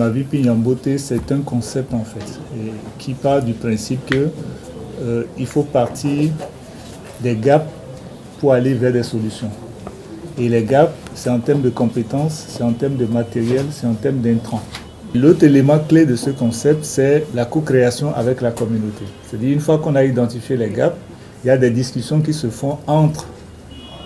Mavipi Nyambote, c'est un concept en fait, et qui part du principe que il faut partir des gaps pour aller vers des solutions. Et les gaps, c'est en termes de compétences, c'est en termes de matériel, c'est en termes d'intrants. L'autre élément clé de ce concept, c'est la co-création avec la communauté. C'est-à-dire, une fois qu'on a identifié les gaps, il y a des discussions qui se font entre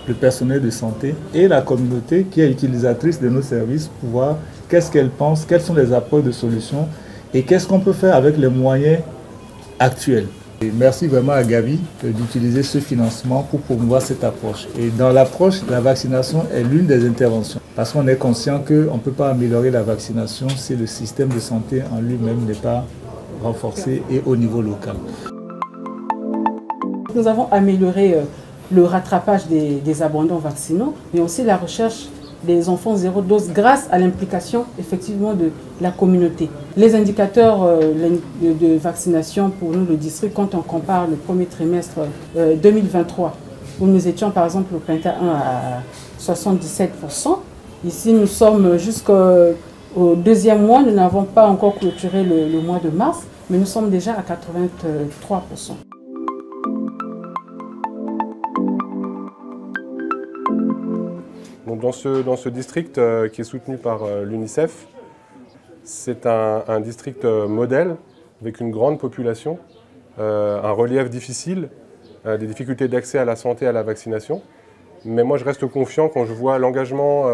le personnel de santé et la communauté qui est utilisatrice de nos services pour voir qu'est-ce qu'elle pense, quels sont les apports de solutions et qu'est-ce qu'on peut faire avec les moyens actuels. Et merci vraiment à Gavi d'utiliser ce financement pour promouvoir cette approche. Et dans l'approche, la vaccination est l'une des interventions. Parce qu'on est conscient qu'on ne peut pas améliorer la vaccination si le système de santé en lui-même n'est pas renforcé et au niveau local. Nous avons amélioré le rattrapage des abandons vaccinaux, mais aussi la recherche des enfants zéro dose grâce à l'implication effectivement de la communauté. Les indicateurs de vaccination pour nous, le district, quand on compare le premier trimestre 2023, où nous étions par exemple au Quinta 1 à 77%, ici nous sommes jusqu'au deuxième mois, nous n'avons pas encore clôturé le mois de mars, mais nous sommes déjà à 83%. Donc dans ce district qui est soutenu par l'UNICEF, c'est un district modèle avec une grande population, un relief difficile, des difficultés d'accès à la santé et à la vaccination. Mais moi je reste confiant quand je vois l'engagement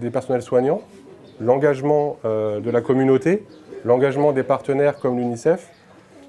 des personnels soignants, l'engagement de la communauté, l'engagement des partenaires comme l'UNICEF.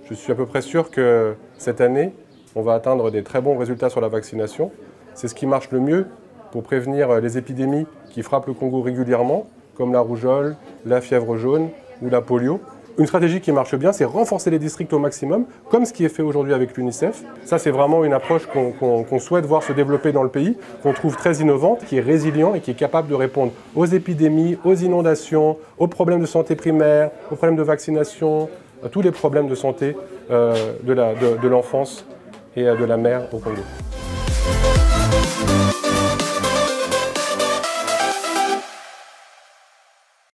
Je suis à peu près sûr que cette année, on va atteindre des très bons résultats sur la vaccination. C'est ce qui marche le mieux pour prévenir les épidémies qui frappent le Congo régulièrement, comme la rougeole, la fièvre jaune ou la polio. Une stratégie qui marche bien, c'est renforcer les districts au maximum, comme ce qui est fait aujourd'hui avec l'UNICEF. Ça, c'est vraiment une approche qu'on souhaite voir se développer dans le pays, qu'on trouve très innovante, qui est résilient et qui est capable de répondre aux épidémies, aux inondations, aux problèmes de santé primaire, aux problèmes de vaccination, à tous les problèmes de santé de l'enfance et de la mère au Congo.